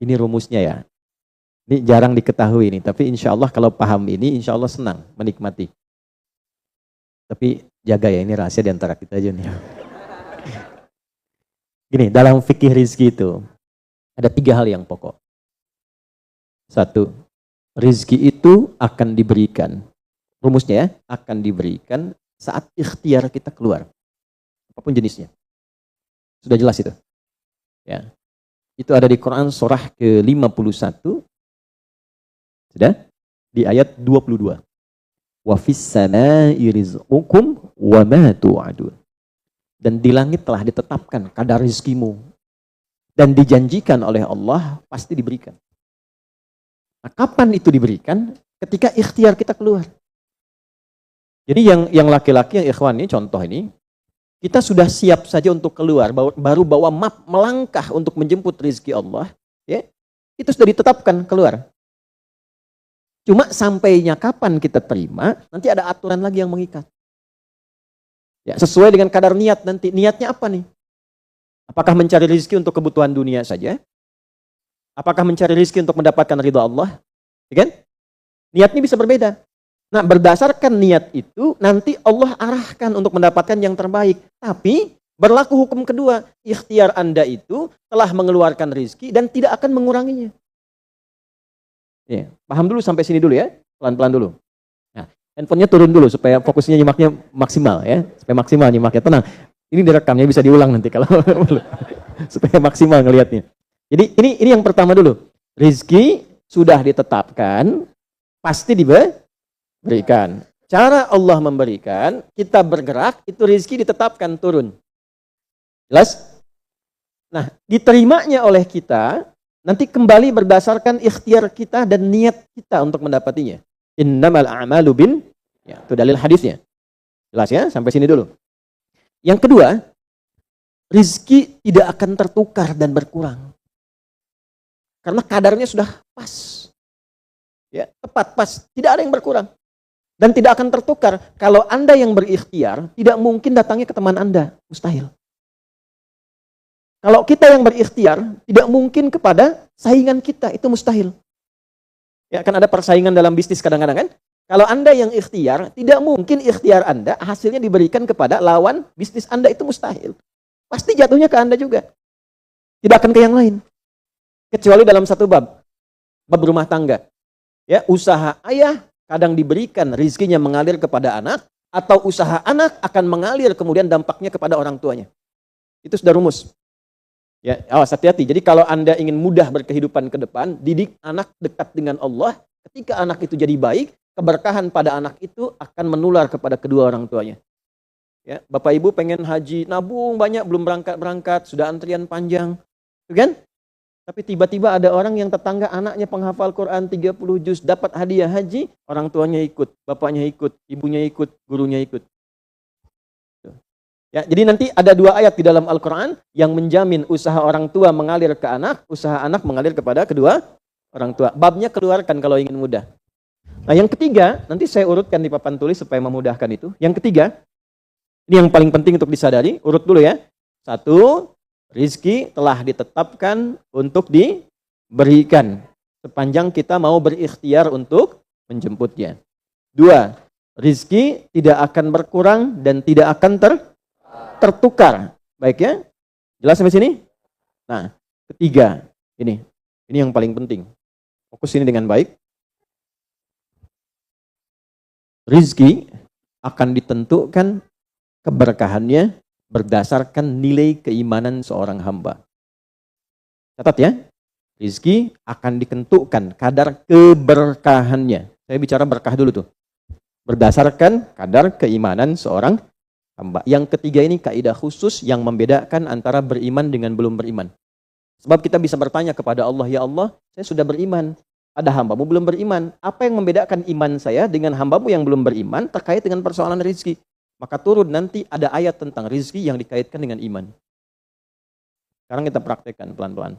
Ini rumusnya ya. Ini jarang diketahui ini, tapi insya Allah kalau paham ini, insya Allah senang menikmati. Tapi jaga ya, ini rahasia di antara kita aja nih. Gini, dalam fikih rizki itu ada 3 hal yang pokok. 1, rizki itu akan diberikan. Rumusnya ya, akan diberikan saat ikhtiar kita keluar. Apapun jenisnya. Sudah jelas itu. Ya. Itu ada di Quran surah ke-51. Sudah? Di ayat 22. Wa fis samaa'i rizqukum wa ma tu'adun. Dan di langit telah ditetapkan kadar rizkimu. Dan dijanjikan oleh Allah pasti diberikan. Nah, kapan itu diberikan? Ketika ikhtiar kita keluar. Jadi yang laki-laki, yang ikhwan ini, contoh ini, kita sudah siap saja untuk keluar, baru bawa map melangkah untuk menjemput rezeki Allah, ya, itu sudah ditetapkan keluar. Cuma sampainya kapan kita terima, nanti ada aturan lagi yang mengikat. Ya, sesuai dengan kadar niat nanti. Niatnya apa nih? Apakah mencari rezeki untuk kebutuhan dunia saja? Apakah mencari rezeki untuk mendapatkan ridha Allah? Ya kan? Niatnya bisa berbeda. Nah, berdasarkan niat itu, nanti Allah arahkan untuk mendapatkan yang terbaik. Tapi, berlaku hukum kedua. Ikhtiar Anda itu telah mengeluarkan rezeki dan tidak akan menguranginya. Ya, paham dulu sampai sini dulu ya. Pelan-pelan dulu. Nah, handphonenya turun dulu supaya fokusnya nyimaknya maksimal ya. Supaya maksimal nyimaknya. Tenang, ini direkamnya bisa diulang nanti kalau supaya maksimal ngelihatnya. Jadi, ini yang pertama dulu. Rezeki sudah ditetapkan, pasti diberikan. Cara Allah memberikan, kita bergerak, itu rezeki ditetapkan turun. Jelas? Nah, diterimanya oleh kita, nanti kembali berdasarkan ikhtiar kita dan niat kita untuk mendapatinya. Innamal a'malu bin, ya, itu dalil hadisnya. Jelas ya? Sampai sini dulu. Yang kedua, rezeki tidak akan tertukar dan berkurang. Karena kadarnya sudah pas. Ya, tepat, pas. Tidak ada yang berkurang. Dan tidak akan tertukar. Kalau Anda yang berikhtiar, tidak mungkin datangnya ke teman Anda. Mustahil. Kalau kita yang berikhtiar, tidak mungkin kepada saingan kita. Itu mustahil. Ya, kan ada persaingan dalam bisnis kadang-kadang kan? Kalau Anda yang ikhtiar, tidak mungkin ikhtiar Anda hasilnya diberikan kepada lawan bisnis Anda. Itu mustahil. Pasti jatuhnya ke Anda juga. Tidak akan ke yang lain. Kecuali dalam satu bab. Bab rumah tangga. Ya, usaha ayah kadang diberikan rizkinya mengalir kepada anak, atau usaha anak akan mengalir kemudian dampaknya kepada orang tuanya. Itu sudah rumus. Ya, awas hati-hati. Jadi kalau Anda ingin mudah berkehidupan ke depan, didik anak dekat dengan Allah. Ketika anak itu jadi baik, keberkahan pada anak itu akan menular kepada kedua orang tuanya. Ya, Bapak Ibu pengen haji, nabung banyak, belum berangkat, sudah antrian panjang. Itu kan? Tapi tiba-tiba ada orang yang tetangga anaknya penghafal Quran 30 juz, dapat hadiah haji, orang tuanya ikut, bapaknya ikut, ibunya ikut, gurunya ikut. Ya, jadi nanti ada 2 ayat di dalam Al-Quran yang menjamin usaha orang tua mengalir ke anak, usaha anak mengalir kepada kedua orang tua. Babnya keluarkan kalau ingin mudah. Nah, yang ketiga, nanti saya urutkan di papan tulis supaya memudahkan itu. Yang ketiga, ini yang paling penting untuk disadari, urut dulu ya. 1, rizki telah ditetapkan untuk diberikan sepanjang kita mau berikhtiar untuk menjemputnya. 2, rizki tidak akan berkurang dan tidak akan tertukar. Baik ya? Jelas sampai sini? Nah, ketiga, ini yang paling penting. Fokus ini dengan baik. Rizki akan ditentukan keberkahannya berdasarkan nilai keimanan seorang hamba. Catat ya, rizki akan ditentukan kadar keberkahannya. Saya bicara berkah dulu tuh. Berdasarkan kadar keimanan seorang hamba. Yang ketiga ini kaidah khusus yang membedakan antara beriman dengan belum beriman. Sebab kita bisa bertanya kepada Allah, ya Allah, saya sudah beriman. Ada hambamu belum beriman. Apa yang membedakan iman saya dengan hambamu yang belum beriman terkait dengan persoalan rizki? Maka turun nanti ada ayat tentang rizki yang dikaitkan dengan iman. Sekarang kita praktekkan pelan-pelan.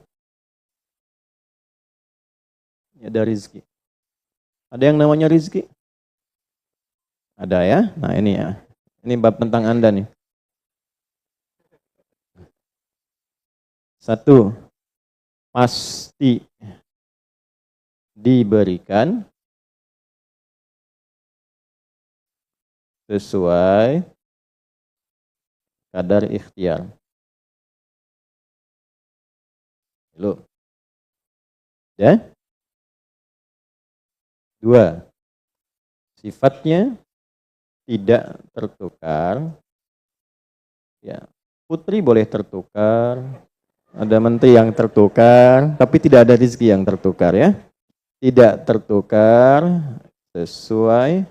Ada rizki. Ada yang namanya rizki? Ada ya? Nah ini ya. Ini bab tentang Anda nih. 1. pasti diberikan sesuai kadar ikhtiar. Loh. Ya? 2. Sifatnya tidak tertukar. Ya, putri boleh tertukar, ada menteri yang tertukar, tapi tidak ada rezeki yang tertukar ya. Tidak tertukar sesuai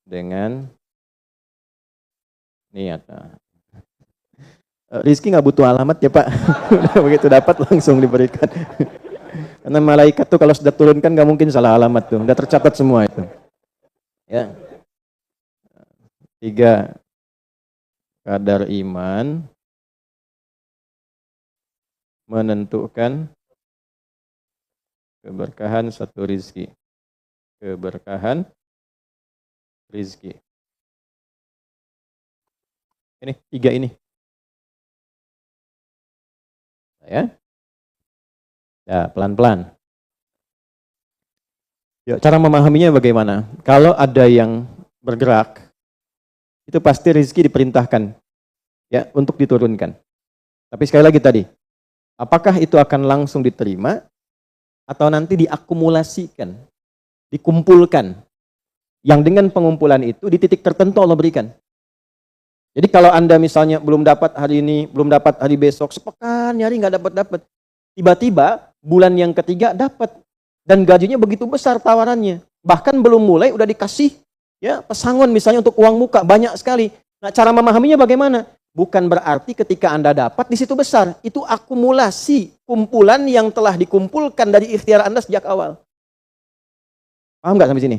dengan niat. Rizki nggak butuh alamat ya Pak. Begitu dapat langsung diberikan. Karena malaikat tuh kalau sudah turunkan nggak mungkin salah alamat tuh, udah tercatat semua itu. Ya. 3. Kadar iman menentukan keberkahan satu rizki. Keberkahan rizki. Ini 3 ini. Ya. Ya, pelan-pelan. Ya, cara memahaminya bagaimana? Kalau ada yang bergerak, itu pasti rezeki diperintahkan ya untuk diturunkan. Tapi sekali lagi tadi, apakah itu akan langsung diterima atau nanti diakumulasikan, dikumpulkan? Yang dengan pengumpulan itu di titik tertentu Allah berikan. Jadi kalau Anda misalnya belum dapat hari ini, belum dapat hari besok, sepekan nyari nggak dapat. Tiba-tiba bulan yang ketiga dapat dan gajinya begitu besar tawarannya. Bahkan belum mulai udah dikasih ya pesangon misalnya untuk uang muka banyak sekali. Nah, cara memahaminya bagaimana? Bukan berarti ketika Anda dapat di situ besar, itu akumulasi kumpulan yang telah dikumpulkan dari ikhtiar Anda sejak awal. Paham nggak sampai sini?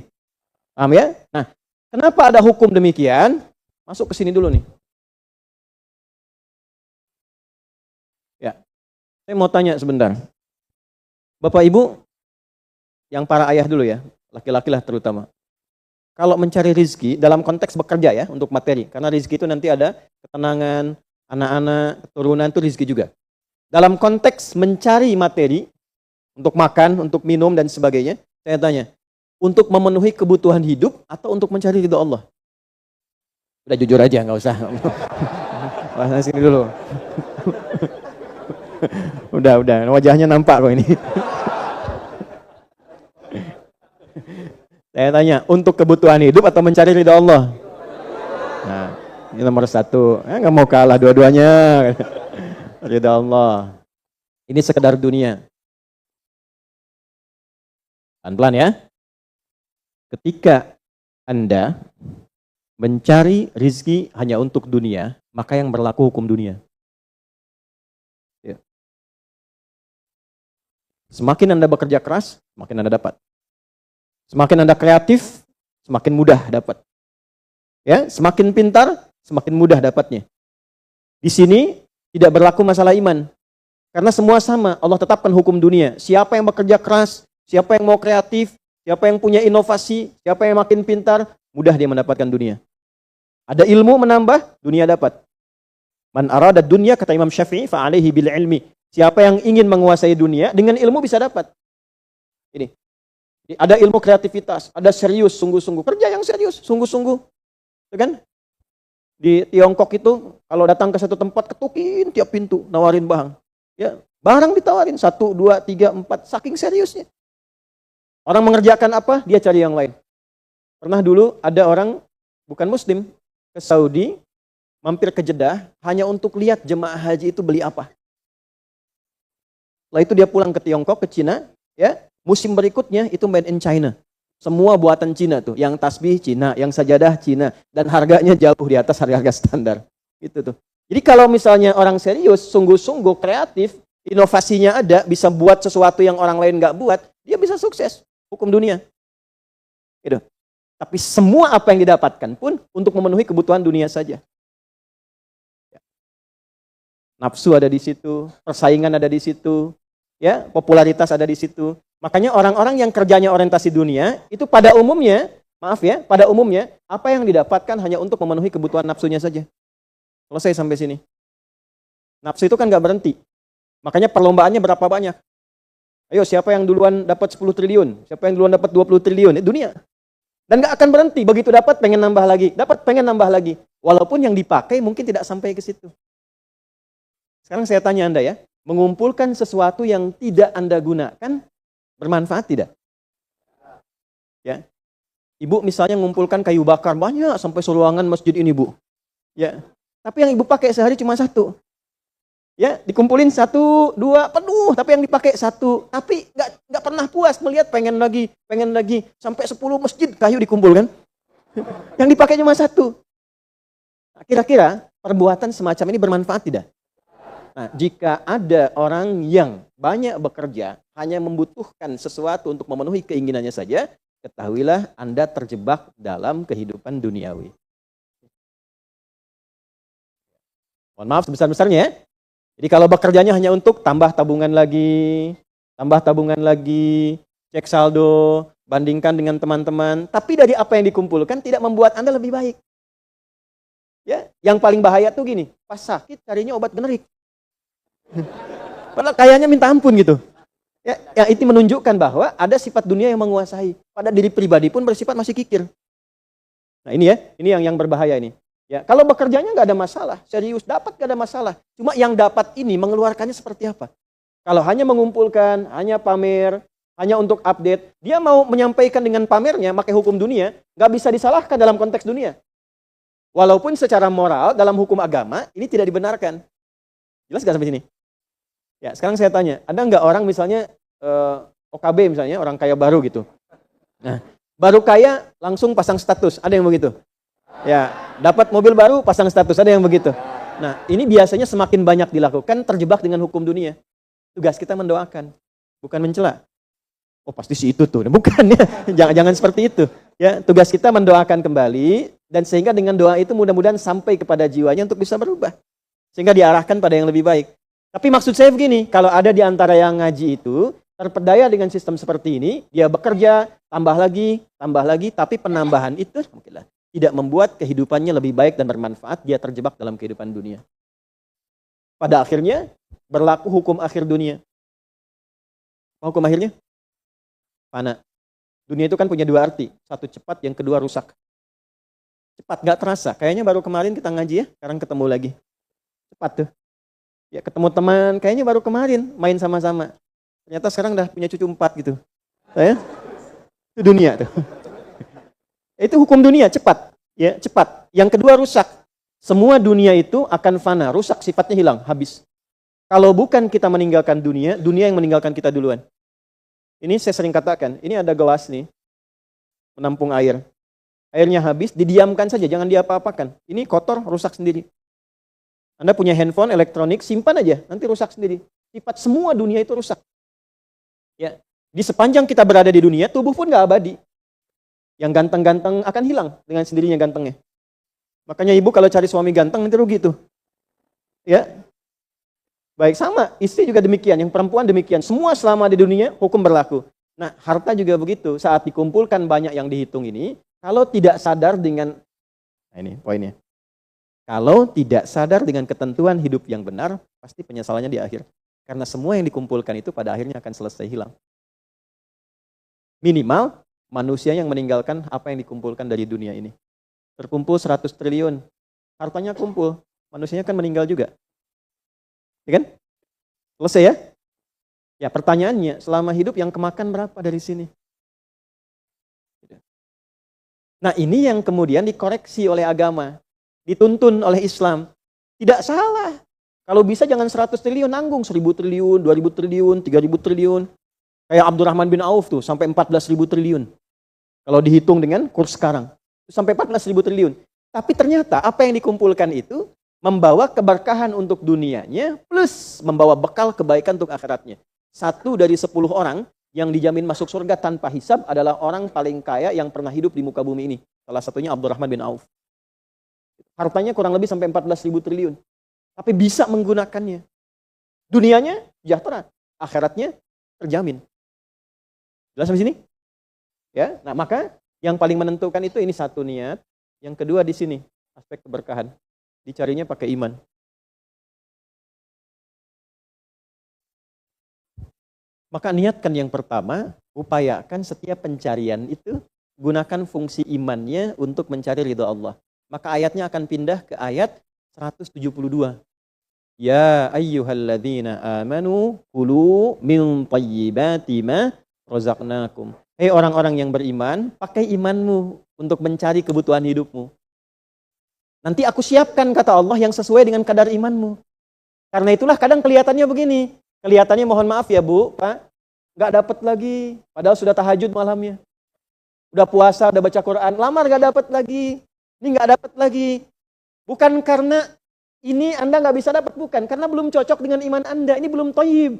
Paham ya? Nah, kenapa ada hukum demikian? Masuk ke sini dulu nih. Ya, saya mau tanya sebentar. Bapak Ibu, yang para ayah dulu ya, laki-laki lah terutama. Kalau mencari rizki dalam konteks bekerja ya, untuk materi. Karena rizki itu nanti ada ketenangan, anak-anak, keturunan itu rizki juga. Dalam konteks mencari materi, untuk makan, untuk minum dan sebagainya, saya tanya, untuk memenuhi kebutuhan hidup atau untuk mencari ridho Allah? Udah jujur aja, nggak usah. Bahas sini dulu. Udah, wajahnya nampak kok ini. Saya tanya, untuk kebutuhan hidup atau mencari ridha Allah? Nah, ini nomor 1. Nggak mau kalah dua-duanya. Ridha Allah. Ini sekedar dunia. Pelan-pelan ya. Ketika Anda mencari rizki hanya untuk dunia, maka yang berlaku hukum dunia. Ya. Semakin Anda bekerja keras, semakin Anda dapat. Semakin Anda kreatif, semakin mudah dapat. Ya, semakin pintar, semakin mudah dapatnya. Di sini tidak berlaku masalah iman. Karena semua sama, Allah tetapkan hukum dunia. Siapa yang bekerja keras, siapa yang mau kreatif, siapa yang punya inovasi, siapa yang makin pintar, mudah dia mendapatkan dunia. Ada ilmu menambah, dunia dapat. Man arada dunya, kata Imam Syafi'i, fa'alaihi bil ilmi. Siapa yang ingin menguasai dunia, dengan ilmu bisa dapat. Ini. Ada ilmu kreativitas, ada serius, sungguh-sungguh. Kerja yang serius, sungguh-sungguh. Kan? Di Tiongkok itu, kalau datang ke satu tempat, ketukin tiap pintu, nawarin barang. Ya, barang ditawarin, 1, 2, 3, 4, saking seriusnya. Orang mengerjakan apa, dia cari yang lain. Pernah dulu ada orang, bukan muslim, ke Saudi, mampir ke Jeddah, hanya untuk lihat jemaah haji itu beli apa. Setelah itu dia pulang ke Tiongkok, ke Cina, ya, musim berikutnya itu made in China. Semua buatan Cina tuh, yang tasbih Cina, yang sajadah Cina, dan harganya jauh di atas harga standar. Gitu tuh. Jadi kalau misalnya orang serius, sungguh-sungguh, kreatif, inovasinya ada, bisa buat sesuatu yang orang lain nggak buat, dia bisa sukses. Hukum dunia. Gitu. Tapi semua apa yang didapatkan pun untuk memenuhi kebutuhan dunia saja. Nafsu ada di situ, persaingan ada di situ, ya, popularitas ada di situ. Makanya orang-orang yang kerjanya orientasi dunia, itu pada umumnya, pada umumnya, apa yang didapatkan hanya untuk memenuhi kebutuhan nafsunya saja. Selesai sampai sini. Nafsu itu kan nggak berhenti. Makanya perlombaannya berapa banyak? Ayo, siapa yang duluan dapat 10 triliun? Siapa yang duluan dapat 20 triliun? Dunia. Dan nggak akan berhenti. Begitu dapat, pengen nambah lagi. Dapat, pengen nambah lagi. Walaupun yang dipakai mungkin tidak sampai ke situ. Sekarang saya tanya Anda ya, mengumpulkan sesuatu yang tidak Anda gunakan, bermanfaat tidak? Ya. Ibu misalnya mengumpulkan kayu bakar banyak sampai seruangan masjid ini, Bu. Ya. Tapi yang ibu pakai sehari cuma satu. Ya, dikumpulin 1, 2, penuh, tapi yang dipakai 1. Tapi nggak pernah puas melihat pengen lagi, sampai 10 masjid kayu dikumpulkan. Yang dipakai cuma 1. Nah, kira-kira perbuatan semacam ini bermanfaat tidak? Nah, jika ada orang yang banyak bekerja, hanya membutuhkan sesuatu untuk memenuhi keinginannya saja, ketahuilah Anda terjebak dalam kehidupan duniawi. Mohon maaf sebesar-besarnya ya. Jadi kalau bekerjanya hanya untuk tambah tabungan lagi, cek saldo, bandingkan dengan teman-teman, tapi dari apa yang dikumpulkan tidak membuat Anda lebih baik. Ya, yang paling bahaya tuh gini, pas sakit carinya obat generik. Padahal kayaknya minta ampun gitu. Ya, yang itu menunjukkan bahwa ada sifat dunia yang menguasai. Pada diri pribadi pun bersifat masih kikir. Nah ini ya, ini yang berbahaya ini. Ya, kalau bekerjanya nggak ada masalah, serius dapat nggak ada masalah. Cuma yang dapat ini mengeluarkannya seperti apa? Kalau hanya mengumpulkan, hanya pamer, hanya untuk update, dia mau menyampaikan dengan pamernya, pakai hukum dunia, nggak bisa disalahkan dalam konteks dunia. Walaupun secara moral dalam hukum agama ini tidak dibenarkan. Jelas nggak sampai sini? Ya, sekarang saya tanya, ada nggak orang misalnya OKB misalnya, orang kaya baru gitu. Nah, baru kaya langsung pasang status, ada yang begitu? Ya, dapat mobil baru pasang status, ada yang begitu. Nah, ini biasanya semakin banyak dilakukan terjebak dengan hukum dunia. Tugas kita mendoakan, bukan mencela. Oh, pasti si itu tuh. Bukan ya. Jangan seperti itu. Ya, tugas kita mendoakan kembali dan sehingga dengan doa itu mudah-mudahan sampai kepada jiwanya untuk bisa berubah. Sehingga diarahkan pada yang lebih baik. Tapi maksud saya begini, kalau ada di antara yang ngaji itu terpedaya dengan sistem seperti ini, dia bekerja, tambah lagi, tapi penambahan itu mungkinlah tidak membuat kehidupannya lebih baik dan bermanfaat, dia terjebak dalam kehidupan dunia. Pada akhirnya, berlaku hukum akhir dunia. Hukum akhirnya? Fana. Dunia itu kan punya 2 arti. Satu cepat, yang kedua rusak. Cepat, gak terasa. Kayaknya baru kemarin kita ngaji ya, sekarang ketemu lagi. Cepat tuh. Ya ketemu teman, kayaknya baru kemarin main sama-sama. Ternyata sekarang udah punya cucu 4 gitu. Ya? Itu dunia tuh. Itu hukum dunia, cepat. Ya, cepat. Yang kedua rusak. Semua dunia itu akan fana, rusak, sifatnya hilang, habis. Kalau bukan kita meninggalkan dunia, dunia yang meninggalkan kita duluan. Ini saya sering katakan, ini ada gelas nih, menampung air. Airnya habis, didiamkan saja, jangan diapa-apakan. Ini kotor, rusak sendiri. Anda punya handphone elektronik, simpan aja, nanti rusak sendiri. Sifat semua dunia itu rusak. Ya, di sepanjang kita berada di dunia, tubuh pun nggak abadi. Yang ganteng-ganteng akan hilang dengan sendirinya gantengnya. Makanya ibu kalau cari suami ganteng nanti rugi tuh. Ya. Baik, sama, istri juga demikian, yang perempuan demikian. Semua selama di dunia hukum berlaku. Nah, harta juga begitu. Saat dikumpulkan banyak yang dihitung ini, kalau tidak sadar dengan, nah ini poinnya. Kalau tidak sadar dengan ketentuan hidup yang benar, pasti penyesalannya di akhir. Karena semua yang dikumpulkan itu pada akhirnya akan selesai hilang. Minimal, manusia yang meninggalkan apa yang dikumpulkan dari dunia ini. Terkumpul 100 triliun. Hartanya kumpul. Manusianya kan meninggal juga. Ya kan? Selesai ya? Ya pertanyaannya, selama hidup yang kemakan berapa dari sini? Nah ini yang kemudian dikoreksi oleh agama. Dituntun oleh Islam. Tidak salah. Kalau bisa jangan 100 triliun, nanggung 1000 triliun, 2000 triliun, 3000 triliun. Kayak Abdurrahman bin Auf tuh, sampai 14.000 triliun. Kalau dihitung dengan kurs sekarang. Sampai 14.000 triliun. Tapi ternyata apa yang dikumpulkan itu membawa keberkahan untuk dunianya, plus membawa bekal kebaikan untuk akhiratnya. 1 dari 10 orang yang dijamin masuk surga tanpa hisab adalah orang paling kaya yang pernah hidup di muka bumi ini. Salah satunya Abdurrahman bin Auf. Hartanya kurang lebih sampai 14.000 triliun. Tapi bisa menggunakannya. Dunianya sejahtera, akhiratnya terjamin. Jelas sampai sini? Ya, nah maka yang paling menentukan itu ini satu niat, yang kedua di sini aspek keberkahan. Dicarinya pakai iman. Maka niatkan yang pertama, upayakan setiap pencarian itu gunakan fungsi imannya untuk mencari ridha Allah. Maka ayatnya akan pindah ke ayat 172. Ya ayyuhalladzina amanu kulu min thayyibati ma razaqnakum. Hei orang-orang yang beriman, pakai imanmu untuk mencari kebutuhan hidupmu. Nanti aku siapkan, kata Allah, yang sesuai dengan kadar imanmu. Karena itulah kadang kelihatannya begini. Kelihatannya, mohon maaf ya Bu, Pak, nggak dapat lagi. Padahal sudah tahajud malamnya. Udah puasa, udah baca Quran, lamar nggak dapat lagi. Ini nggak dapat lagi. Bukan karena ini Anda nggak bisa dapat, bukan. Karena belum cocok dengan iman Anda. Ini belum thayyib.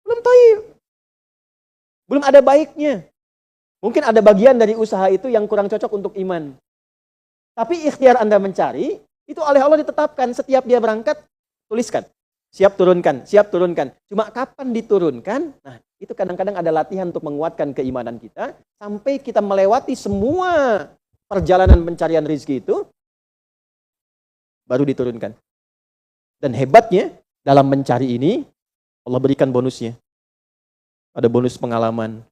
Belum thayyib. Belum ada baiknya. Mungkin ada bagian dari usaha itu yang kurang cocok untuk iman. Tapi ikhtiar Anda mencari, itu oleh Allah ditetapkan. Setiap dia berangkat, tuliskan. Siap turunkan, siap turunkan. Cuma kapan diturunkan? Nah, itu kadang-kadang ada latihan untuk menguatkan keimanan kita. Sampai kita melewati semua perjalanan pencarian rezeki itu, baru diturunkan. Dan hebatnya, dalam mencari ini, Allah berikan bonusnya. Ada bonus pengalaman.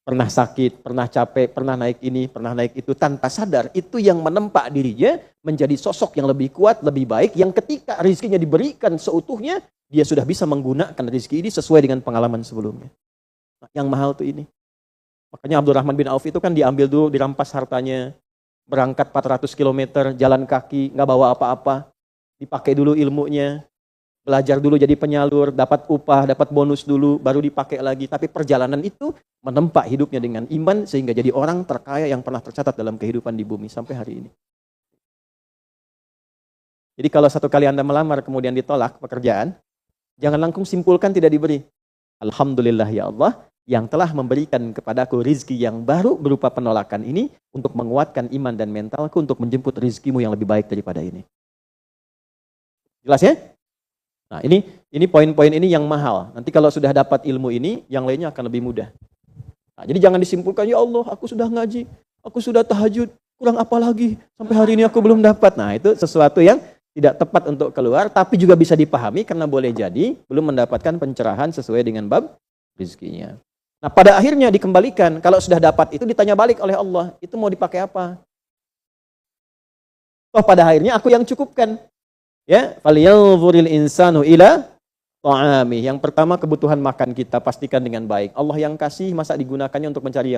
Pernah sakit, pernah capek, pernah naik ini, pernah naik itu, tanpa sadar. Itu yang menempa dirinya menjadi sosok yang lebih kuat, lebih baik, yang ketika rezekinya diberikan seutuhnya, dia sudah bisa menggunakan rezeki ini sesuai dengan pengalaman sebelumnya. Nah, yang mahal tuh ini. Makanya Abdurrahman bin Auf itu kan diambil dulu, dirampas hartanya, berangkat 400 km, jalan kaki, nggak bawa apa-apa, dipakai dulu ilmunya, belajar dulu jadi penyalur, dapat upah, dapat bonus dulu, baru dipakai lagi. Tapi perjalanan itu menempa hidupnya dengan iman sehingga jadi orang terkaya yang pernah tercatat dalam kehidupan di bumi sampai hari ini. Jadi kalau satu kali Anda melamar kemudian ditolak pekerjaan, jangan langsung simpulkan tidak diberi. Alhamdulillah ya Allah yang telah memberikan kepadaku rizki yang baru berupa penolakan ini untuk menguatkan iman dan mentalku untuk menjemput rizkimu yang lebih baik daripada ini. Jelas ya? Nah, ini poin-poin ini yang mahal. Nanti kalau sudah dapat ilmu ini, yang lainnya akan lebih mudah. Nah, jadi jangan disimpulkan, ya Allah, aku sudah ngaji, aku sudah tahajud, kurang apa lagi? Sampai hari ini aku belum dapat. Nah, itu sesuatu yang tidak tepat untuk keluar, tapi juga bisa dipahami karena boleh jadi belum mendapatkan pencerahan sesuai dengan bab rezekinya. Nah, pada akhirnya dikembalikan. Kalau sudah dapat itu ditanya balik oleh Allah, itu mau dipakai apa? Oh, pada akhirnya aku yang cukupkan. Ya, falyanzuril insanu ila ta'ami. Yang pertama kebutuhan makan kita pastikan dengan baik. Allah yang kasih, masa digunakannya untuk mencari yang